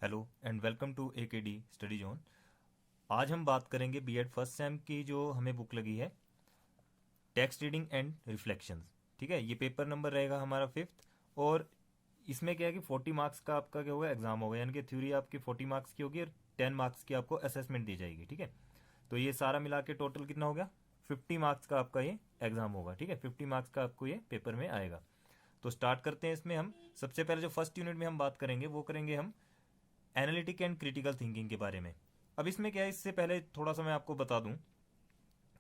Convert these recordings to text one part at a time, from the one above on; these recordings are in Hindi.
Hello and welcome to AKD study zone. आज हम बात करेंगे बीएड फर्स्ट सेम की जो हमें बुक लगी है, टेक्स्ट रीडिंग एंड रिफ्लेक्शंस। ठीक है, ये पेपर नंबर रहेगा हमारा 5th। और इसमें क्या है कि 40 मार्क्स का आपका क्या होगा, एग्जाम होगा, यानी कि थ्योरी आपकी 40 मार्क्स की होगी और 10 मार्क्स की आपको असेसमेंट दी जाएगी। ठीक है, तो ये सारा मिला के टोटल कितना हो गया, 50 मार्क्स का आपका ये एग्जाम होगा। ठीक है, 50 मार्क्स का आपको ये पेपर में आएगा। तो स्टार्ट करते हैं। इसमें हम सबसे पहले जो फर्स्ट यूनिट में हम बात करेंगे वो करेंगे हम एनालिटिक एंड क्रिटिकल थिंकिंग के बारे में। अब इसमें क्या है, इससे पहले थोड़ा सा मैं आपको बता दूं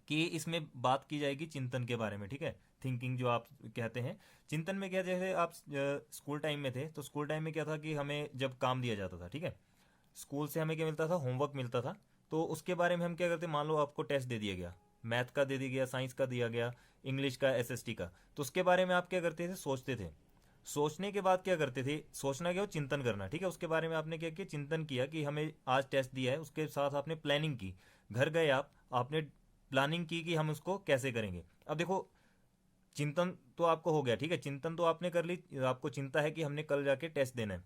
कि इसमें बात की जाएगी चिंतन के बारे में। ठीक है, थिंकिंग जो आप कहते हैं, चिंतन में क्या, जैसे आप स्कूल टाइम में थे तो स्कूल टाइम में क्या था कि हमें जब काम दिया जाता था, ठीक है, स्कूल से हमें क्या मिलता था, होमवर्क मिलता था। तो उसके बारे में हम क्या करते, मान लो आपको टेस्ट दे दिया गया, मैथ का दे दिया गया, साइंस का दिया गया, इंग्लिश का, SST का, तो उसके बारे में आप क्या करते थे, सोचते थे। सोचने के बाद क्या करते थे, सोचना क्या हो, चिंतन करना। ठीक है, उसके बारे में आपने क्या किया, चिंतन किया कि हमें आज टेस्ट दिया है, उसके साथ आपने प्लानिंग की। घर गए आपने प्लानिंग की कि हम उसको कैसे करेंगे। अब देखो, चिंतन तो आपको हो गया, ठीक है, चिंतन तो आपने कर ली, आपको चिंता है कि हमने कल जाके टेस्ट देना है।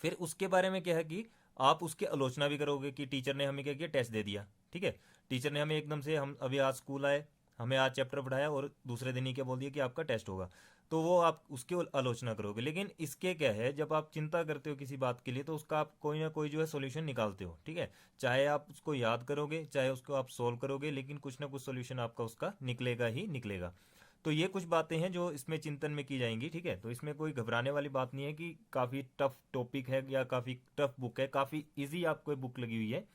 फिर उसके बारे में क्या है कि आप उसकी आलोचना भी करोगे कि टीचर ने हमें क्या किया, टेस्ट दे दिया। ठीक है, टीचर ने हमें एकदम से, हम अभी आज स्कूल आए, हमें आज चैप्टर पढ़ाया और दूसरे दिन ही क्या बोल दिया कि आपका टेस्ट होगा, तो वो आप उसकी आलोचना करोगे। लेकिन इसके क्या है, जब आप चिंता करते हो किसी बात के लिए तो उसका आप कोई ना कोई जो है सोल्यूशन निकालते हो। ठीक है, चाहे आप उसको याद करोगे, चाहे उसको आप सोल्व करोगे, लेकिन कुछ ना कुछ सोल्यूशन आपका उसका निकलेगा ही निकलेगा। तो ये कुछ बातें हैं जो इसमें चिंतन में की जाएंगी। ठीक है, तो इसमें कोई घबराने वाली बात नहीं है कि काफ़ी टफ टॉपिक है या काफ़ी टफ बुक है, काफ़ी इजी आपको बुक लगी हुई है।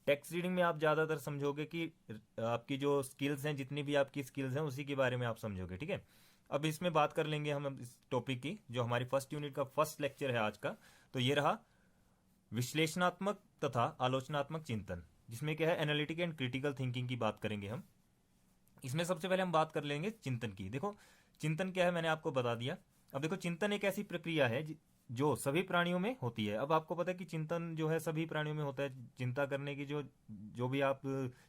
टेक्स्ट रीडिंग में आप ज़्यादातर समझोगे कि आपकी जो स्किल्स हैं, जितनी भी आपकी स्किल्स हैं, उसी के बारे में आप समझोगे। ठीक है, अब इसमें बात कर लेंगे हम इस टॉपिक की, जो हमारी फर्स्ट यूनिट का फर्स्ट लेक्चर है आज का। तो ये रहा विश्लेषणात्मक तथा आलोचनात्मक चिंतन, जिसमें क्या है, एनालिटिक एंड क्रिटिकल थिंकिंग की बात करेंगे हम। इसमें सबसे पहले हम बात कर लेंगे चिंतन की। देखो, चिंतन क्या है मैंने आपको बता दिया। अब देखो, चिंतन एक ऐसी प्रक्रिया है जो सभी प्राणियों में होती है। अब आपको पता है कि चिंतन जो है सभी प्राणियों में होता है। चिंता करने की जो जो भी आप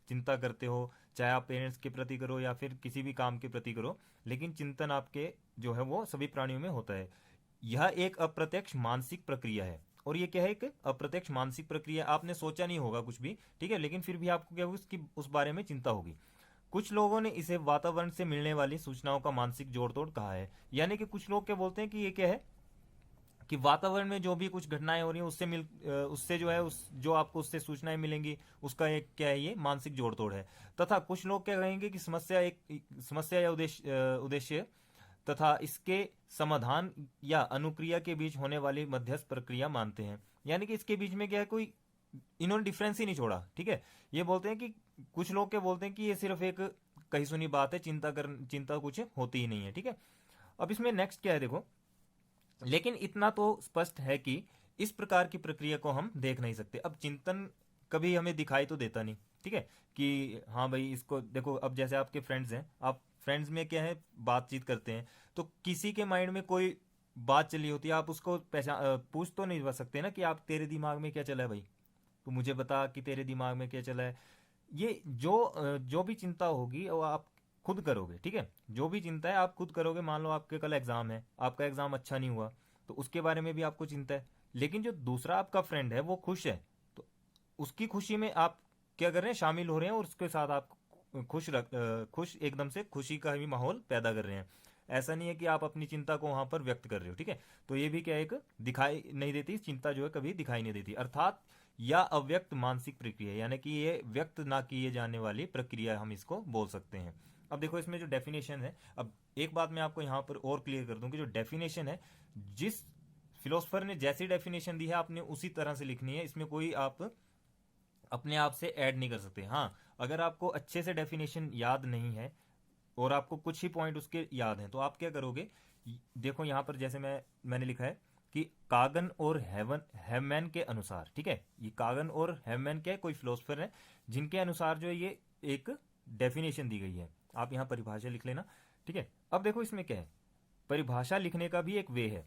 चिंता करते हो, चाहे आप पेरेंट्स के प्रति करो या फिर किसी भी काम के प्रति करो, लेकिन चिंतन आपके जो है वो सभी प्राणियों में होता है। यह एक अप्रत्यक्ष मानसिक प्रक्रिया है। और ये क्या है, एक अप्रत्यक्ष मानसिक प्रक्रिया। आपने सोचा नहीं होगा कुछ भी, ठीक है, लेकिन फिर भी आपको क्या होगी, उसकी उस बारे में चिंता होगी। कुछ लोगों ने इसे वातावरण से मिलने वाली सूचनाओं का मानसिक जोड़ तोड़ कहा है। यानी कि कुछ लोग क्या बोलते हैं कि ये क्या है, कि वातावरण में जो भी कुछ घटनाएं हो रही हैं उससे जो है, उस जो आपको उससे सूचनाएं मिलेंगी, उसका एक क्या है, ये मानसिक जोड़ तोड़ है। तथा कुछ लोग क्या कहेंगे कि समस्या या उद्देश्य तथा इसके समाधान या अनुक्रिया के बीच होने वाली मध्यस्थ प्रक्रिया मानते हैं। यानी कि इसके बीच में क्या है, कोई इन्होंने डिफरेंस ही नहीं छोड़ा। ठीक है, ये बोलते हैं कि कुछ लोग क्या बोलते हैं कि ये सिर्फ एक कही सुनी बात है, चिंता कुछ होती ही नहीं है। ठीक है, अब इसमें नेक्स्ट क्या है, देखो, लेकिन इतना तो स्पष्ट है कि इस प्रकार की प्रक्रिया को हम देख नहीं सकते। अब चिंतन कभी हमें दिखाई तो देता नहीं। ठीक है, कि हाँ भाई इसको देखो, अब जैसे आपके फ्रेंड्स हैं, आप फ्रेंड्स में क्या है, बातचीत करते हैं, तो किसी के माइंड में कोई बात चली होती है, आप उसको पहचान पूछ तो नहीं सकते ना कि आप, तेरे दिमाग में क्या चला है भाई, तो मुझे बता कि तेरे दिमाग में क्या चला है। ये जो भी चिंता होगी वो आप खुद करोगे। ठीक है, जो भी चिंता है आप खुद करोगे। मान लो आपके कल एग्जाम है, आपका एग्जाम अच्छा नहीं हुआ, तो उसके बारे में भी आपको चिंता है। लेकिन जो दूसरा आपका फ्रेंड है वो खुश है, तो उसकी खुशी में आप क्या कर रहे हैं, शामिल हो रहे हैं, और उसके साथ आप खुश, एकदम से खुशी का भी माहौल पैदा कर रहे हैं। ऐसा नहीं है कि आप अपनी चिंता को वहां पर व्यक्त कर रहे हो। ठीक है, तो ये भी क्या, एक दिखाई नहीं देती चिंता, जो है कभी दिखाई नहीं देती, अर्थात या अव्यक्त मानसिक प्रक्रिया, यानी कि ये व्यक्त ना किए जाने वाली प्रक्रिया, हम इसको बोल सकते हैं। अब देखो, इसमें जो डेफिनेशन है, अब एक बात मैं आपको यहाँ पर और क्लियर कर दूं कि जो डेफिनेशन है, जिस फिलोसफर ने जैसी डेफिनेशन दी है आपने उसी तरह से लिखनी है। इसमें कोई आप अपने आप से ऐड नहीं कर सकते। हाँ, अगर आपको अच्छे से डेफिनेशन याद नहीं है और आपको कुछ ही पॉइंट उसके याद हैं, तो आप क्या करोगे, देखो यहाँ पर जैसे मैंने लिखा है कि कागन और हैवमैन के अनुसार। ठीक है, ये कागन और हैवमैन क्या है, कोई फिलोसफर है, जिनके अनुसार जो है ये एक डेफिनेशन दी गई है। आप यहाँ परिभाषा लिख लेना। ठीक है, अब देखो इसमें क्या है, परिभाषा लिखने का भी एक वे है।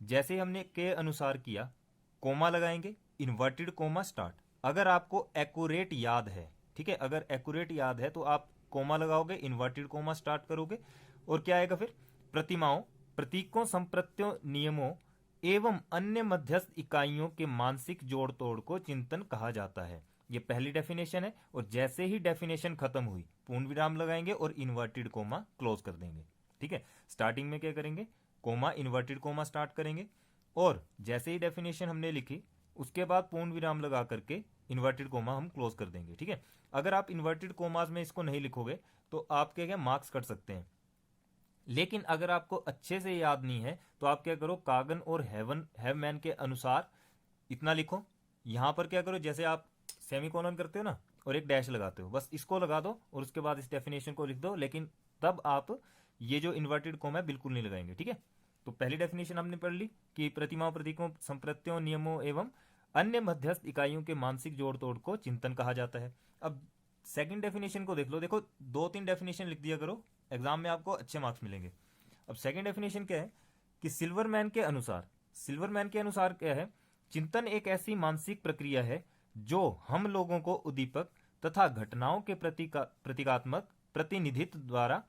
जैसे हमने के अनुसार किया, कोमा लगाएंगे, इन्वर्टेड कोमा स्टार्ट। अगर आपको एक्यूरेट याद है, ठीक है, अगर एक्यूरेट याद है तो आप कोमा लगाओगे, इन्वर्टेड कोमा स्टार्ट करोगे, और क्या आएगा फिर, प्रतिमाओं, प्रतीकों, संप्रत्यों, नियमों एवं अन्य मध्यस्थ इकाइयों के मानसिक जोड़ तोड़ को चिंतन कहा जाता है। ये पहली डेफिनेशन है, और जैसे ही डेफिनेशन खत्म हुई पूर्ण विराम लगाएंगे और इन्वर्टेड कोमा क्लोज कर देंगे। ठीक है, स्टार्टिंग में क्या करेंगे, कोमा इन्वर्टेड कोमा स्टार्ट करेंगे, और जैसे ही डेफिनेशन हमने लिखी उसके बाद पूर्ण विराम लगा करके इन्वर्टेड कोमा हम क्लोज कर देंगे। ठीक है, अगर आप इन्वर्टेड कोमास में इसको नहीं लिखोगे तो आप क्या मार्क्स कट सकते हैं। लेकिन अगर आपको अच्छे से याद नहीं है तो आप क्या करो, कागन और हैवमैन के अनुसार इतना लिखो। यहां पर क्या करो, जैसे आप सेमीकोलन करते हो ना और एक डैश लगाते हो, बस इसको लगा दो और उसके बाद इस डेफिनेशन को लिख दो, लेकिन तब आप ये जो इन्वर्टेड कोमा है बिल्कुल नहीं लगाएंगे। ठीक है, तो पहली डेफिनेशन हमने पढ़ ली कि प्रतिमाओं, प्रतीकों, संप्रत्यों, नियमों एवं अन्य मध्यस्थ इकाइयों के मानसिक जोड़ तोड़ को चिंतन कहा जाता है। अब सेकंड डेफिनेशन को देख लो। देखो 2-3 डेफिनेशन लिख दिया करो, एग्जाम में आपको अच्छे मार्क्स मिलेंगे। अब सेकंड डेफिनेशन क्या है कि सिल्वरमैन के अनुसार क्या है, चिंतन एक ऐसी मानसिक प्रक्रिया है जो हम लोगों को उद्दीपक तथा घटनाओं के प्रतीकात्मक प्रतिनिधित्व द्वारा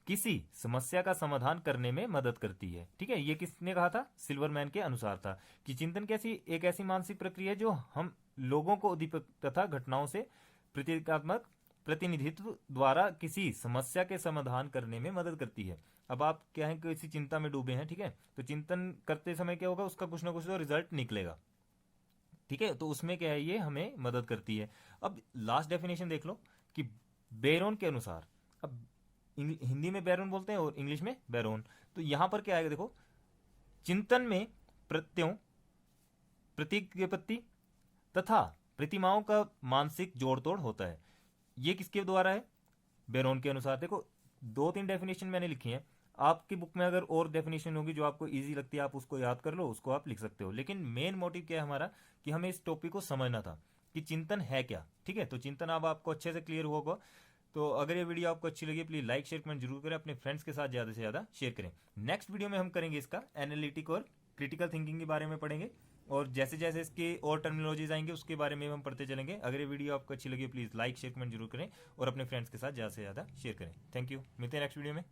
किसी समस्या का समाधान करने में मदद करती है। ठीक है, ये किसने कहा था, सिल्वरमैन के अनुसार था कि चिंतन कैसी एक ऐसी मानसिक प्रक्रिया है जो हम लोगों को उद्दीपक तथा घटनाओं से प्रतीकात्मक प्रतिनिधित्व द्वारा किसी समस्या के समाधान करने में मदद करती है। अब आप क्या है, किसी चिंता में डूबे हैं, ठीक है, तो चिंतन करते समय क्या होगा, उसका कुछ ना कुछ तो रिजल्ट निकलेगा। ठीक है, तो उसमें क्या है, ये हमें मदद करती है। अब लास्ट डेफिनेशन देख लो कि बेरोन के अनुसार, अब हिंदी में बैरोन बोलते हैं और इंग्लिश में बैरोन, तो यहां पर क्या आएगा, देखो चिंतन में प्रत्ययों, प्रतीकपत्ति तथा प्रतिमाओं का मानसिक जोड़ तोड़ होता है। ये किसके द्वारा है, बेरोन के अनुसार। देखो 2-3 डेफिनेशन मैंने लिखी हैं, आपकी बुक में अगर और डेफिनेशन होगी जो आपको इजी लगती है आप उसको याद कर लो, उसको आप लिख सकते हो। लेकिन मेन मोटिव क्या है हमारा कि हमें इस टॉपिक को समझना था कि चिंतन है क्या। ठीक है, तो चिंतन अब आपको अच्छे से क्लियर होगा। तो अगर ये वीडियो आपको अच्छी लगी प्लीज लाइक शेयर कमेंट जरूर करें, अपने फ्रेंड्स के साथ ज्यादा से ज्यादा शेयर करें। नेक्स्ट वीडियो में हम करेंगे इसका एनालिटिक और क्रिटिकल थिंकिंग के बारे में पढ़ेंगे, और जैसे जैसे इसके और टर्मिनोलॉजीज आएंगे उसके बारे में हम पढ़ते चलेंगे। अगर ये वीडियो आपको अच्छी लगी प्लीज लाइक शेयर कमेंट जरूर करें और अपने फ्रेंड्स के साथ ज्यादा से ज्यादा शेयर करें। थैंक यू, मिलते हैं नेक्स्ट वीडियो में।